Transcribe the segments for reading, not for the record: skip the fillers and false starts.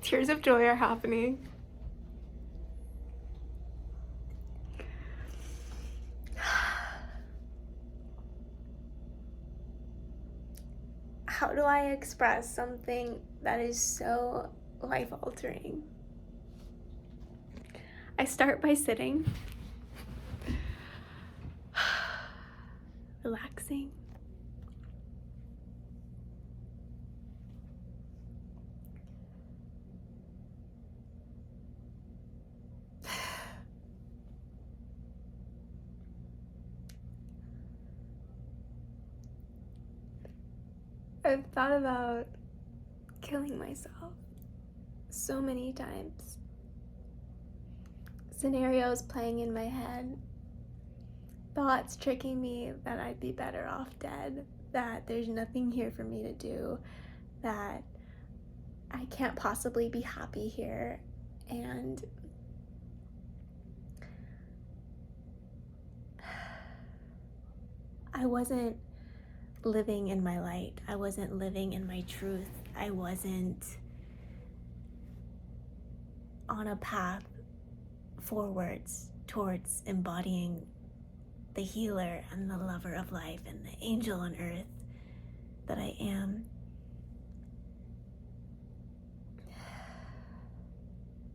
Tears of joy are happening. How do I express something that is so life-altering? I start by sitting, relaxing. I've thought about killing myself so many times. Scenarios playing in my head, thoughts tricking me that I'd be better off dead, that there's nothing here for me to do, that I can't possibly be happy here, and I wasn't living in my light. I wasn't living in my truth. I wasn't on a path forwards towards embodying the healer and the lover of life and the angel on earth that I am.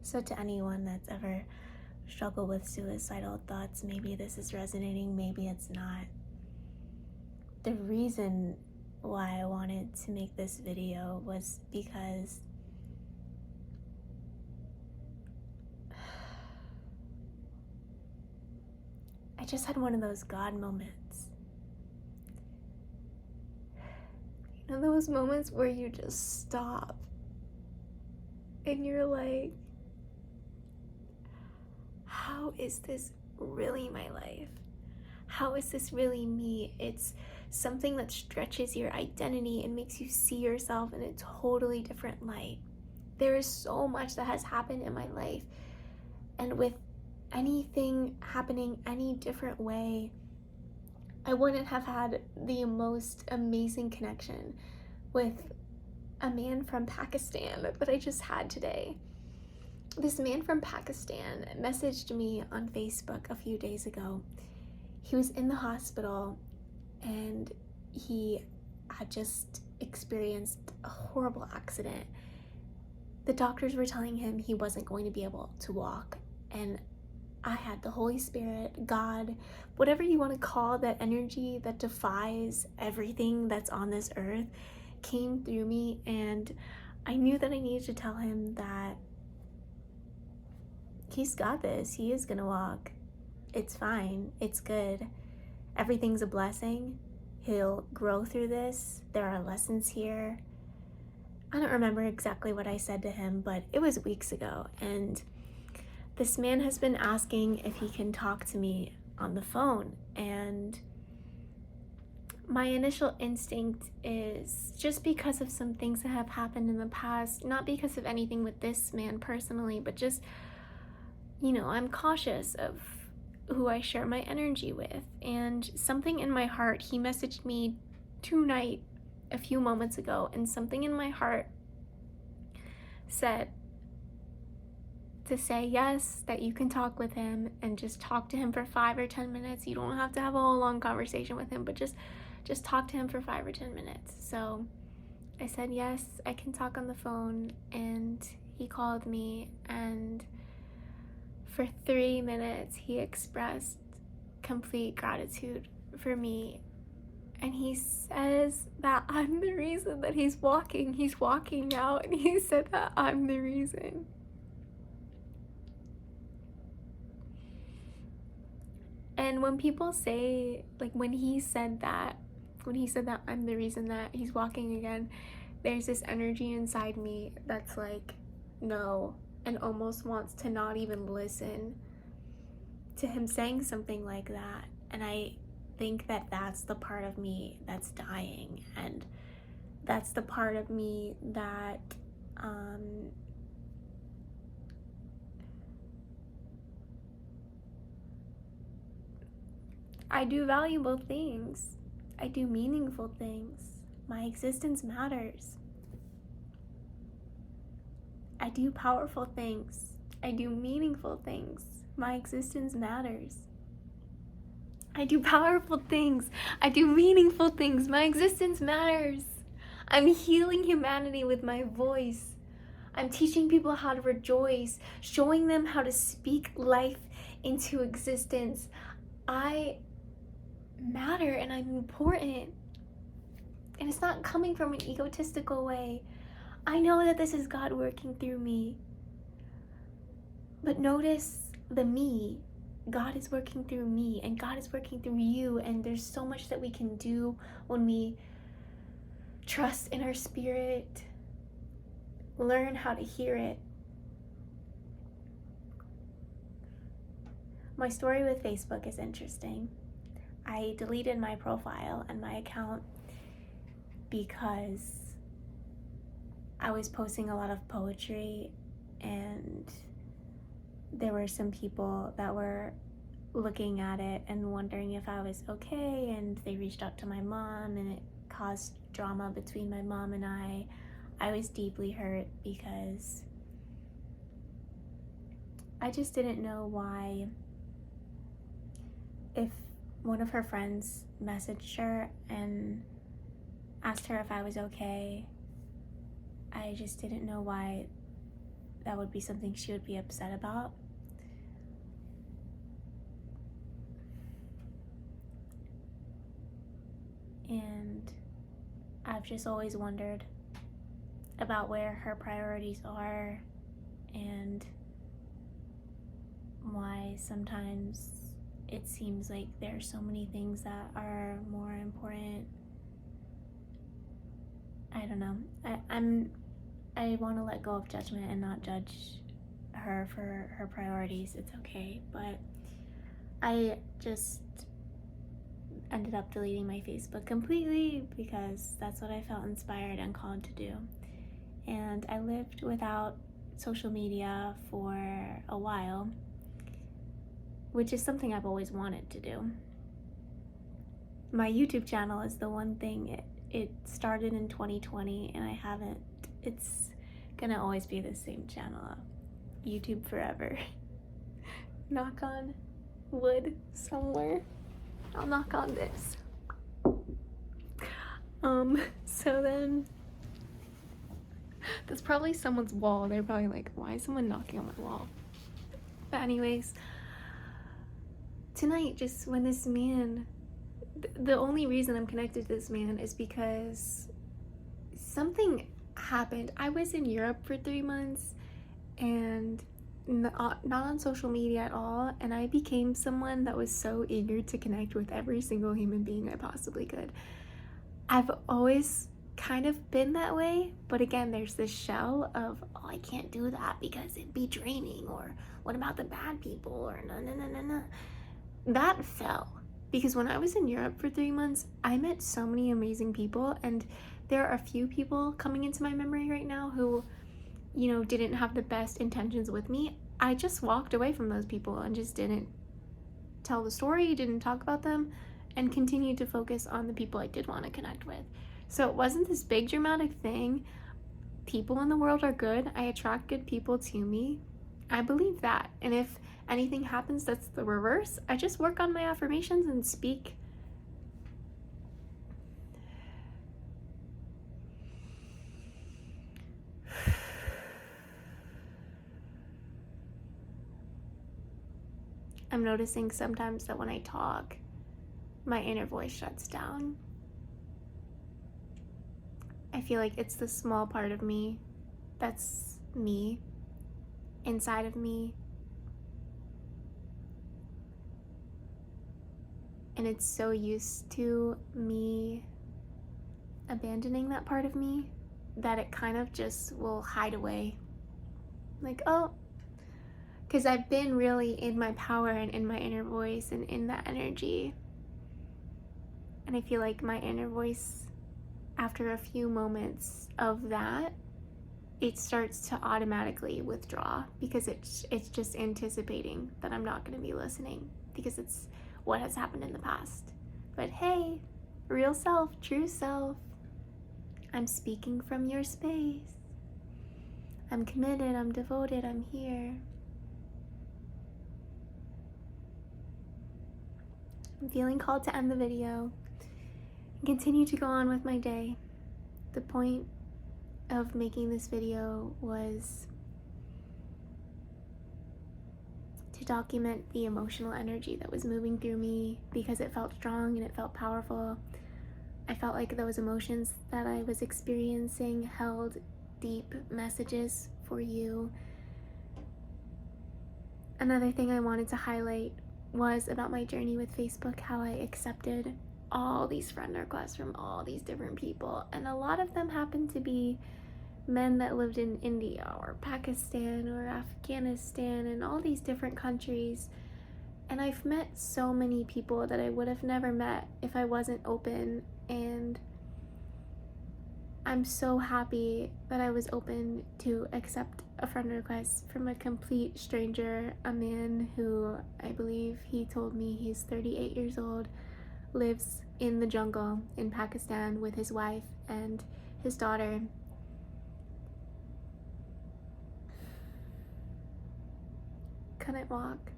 So to anyone that's ever struggled with suicidal thoughts, maybe this is resonating, maybe it's not. The reason why I wanted to make this video was because I just had one of those God moments. You know, those moments where you just stop and you're like, how is this really my life? How is this really me? It's something that stretches your identity and makes you see yourself in a totally different light. There is so much that has happened in my life, and with anything happening any different way, I wouldn't have had the most amazing connection with a man from Pakistan that I just had today. This man from Pakistan messaged me on Facebook a few days ago. He was in the hospital and he had just experienced a horrible accident. The doctors were telling him he wasn't going to be able to walk, and I had the Holy Spirit, God, whatever you want to call that energy that defies everything that's on this earth, came through me, and I knew that I needed to tell him that he's got this. He is gonna walk. It's fine. It's good. Everything's a blessing. He'll grow through this. There are lessons here. I don't remember exactly what I said to him, but it was weeks ago, and this man has been asking if he can talk to me on the phone, and my initial instinct is, just because of some things that have happened in the past, not because of anything with this man personally, but just, you know, I'm cautious of who I share my energy with. And something in my heart, he messaged me tonight a few moments ago, and something in my heart said to say yes, that you can talk with him and just talk to him for 5 or 10 minutes. You don't have to have a whole long conversation with him, but just talk to him for 5 or 10 minutes. So I said yes, I can talk on the phone, and he called me, and for 3 minutes he expressed complete gratitude for me. And he says that I'm the reason that he's walking out, and he said that I'm the reason. And when people say, like, when he said that I'm the reason that he's walking again, there's this energy inside me that's like, no, and almost wants to not even listen to him saying something like that. And I think that that's the part of me that's dying, and that's the part of me that I do valuable things. I do meaningful things. My existence matters. I do powerful things. I do meaningful things. My existence matters. I do powerful things. I do meaningful things. My existence matters. I'm healing humanity with my voice. I'm teaching people how to rejoice, showing them how to speak life into existence. I matter and I'm important. And it's not coming from an egotistical way. I know that this is God working through me. But notice the me. God is working through me and God is working through you. And there's so much that we can do when we trust in our spirit, learn how to hear it. My story with Facebook is interesting. I deleted my profile and my account because I was posting a lot of poetry, and there were some people that were looking at it and wondering if I was okay, and they reached out to my mom, and it caused drama between my mom and I. I was deeply hurt because I just didn't know why. If one of her friends messaged her and asked her if I was okay, I just didn't know why that would be something she would be upset about. And I've just always wondered about where her priorities are and why sometimes it seems like there are so many things that are more important. I don't know. I want to let go of judgment and not judge her for her priorities. It's okay, but I just ended up deleting my Facebook completely because that's what I felt inspired and called to do. And I lived without social media for a while, which is something I've always wanted to do. My YouTube channel is the one thing. It started in 2020 and I haven't. It's gonna always be the same channel. YouTube forever. Knock on wood somewhere. I'll knock on this. So then that's probably someone's wall. They're probably like, why is someone knocking on my wall? But anyways, tonight, just when this man, the only reason I'm connected to this man is because something happened. I was in Europe for 3 months and not on social media at all, and I became someone that was so eager to connect with every single human being I possibly could. I've always kind of been that way, but again, there's this shell of, oh, I can't do that because it'd be draining, or what about the bad people, or no. That fell because when I was in Europe for 3 months, I met so many amazing people, and there are a few people coming into my memory right now who, you know, didn't have the best intentions with me. I just walked away from those people and just didn't tell the story, didn't talk about them, and continued to focus on the people I did want to connect with. So it wasn't this big dramatic thing. People in the world are good. I attract good people to me. I believe that. And if anything happens that's the reverse, I just work on my affirmations and speak. I'm noticing sometimes that when I talk, my inner voice shuts down. I feel like it's the small part of me that's me, inside of me. And it's so used to me abandoning that part of me that it kind of just will hide away. Like, oh, because I've been really in my power and in my inner voice and in that energy. And I feel like my inner voice, after a few moments of that, it starts to automatically withdraw because it's just anticipating that I'm not going to be listening because it's what has happened in the past. But hey, real self, true self, I'm speaking from your space. I'm committed, I'm devoted, I'm here. I'm feeling called to end the video and continue to go on with my day. The point of making this video was to document the emotional energy that was moving through me because it felt strong and it felt powerful. I felt like those emotions that I was experiencing held deep messages for you. Another thing I wanted to highlight was about my journey with Facebook, how I accepted all these friend requests from all these different people, and a lot of them happened to be men that lived in India or Pakistan or Afghanistan and all these different countries. And I've met so many people that I would have never met if I wasn't open, and I'm so happy that I was open to accept a friend request from a complete stranger, a man who I believe he told me he's 38 years old, lives in the jungle in Pakistan with his wife and his daughter. Couldn't walk.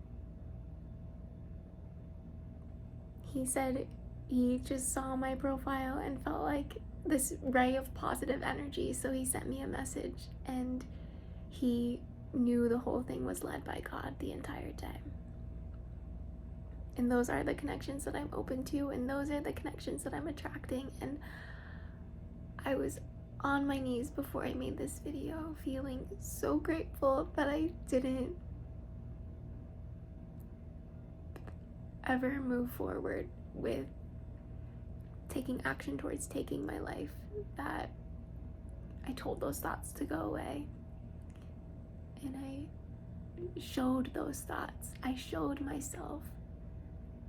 He said he just saw my profile and felt like this ray of positive energy, so he sent me a message, and he knew the whole thing was led by God the entire time. And those are the connections that I'm open to, and those are the connections that I'm attracting. And I was on my knees before I made this video, feeling so grateful that I didn't ever move forward with taking action towards taking my life, that I told those thoughts to go away. And I showed those thoughts. I showed myself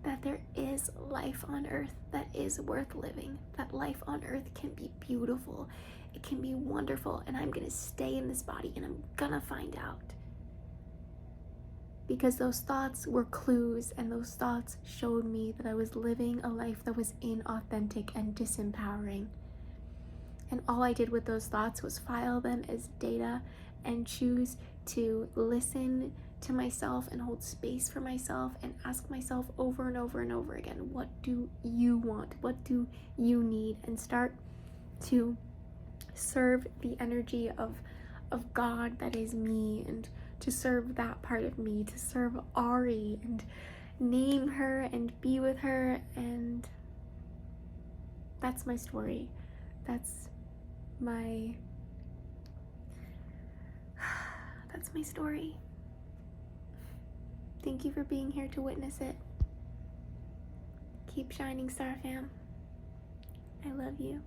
that there is life on earth that is worth living, that life on earth can be beautiful, it can be wonderful, and I'm gonna stay in this body and I'm gonna find out. Because those thoughts were clues, and those thoughts showed me that I was living a life that was inauthentic and disempowering. And all I did with those thoughts was file them as data and choose to listen to myself and hold space for myself and ask myself over and over and over again, what do you want? What do you need? And start to serve the energy of God that is me, and to serve that part of me, to serve Ari and name her and be with her. And that's my story. That's my story. Thank you for being here to witness it. Keep shining, Star Fam. I love you.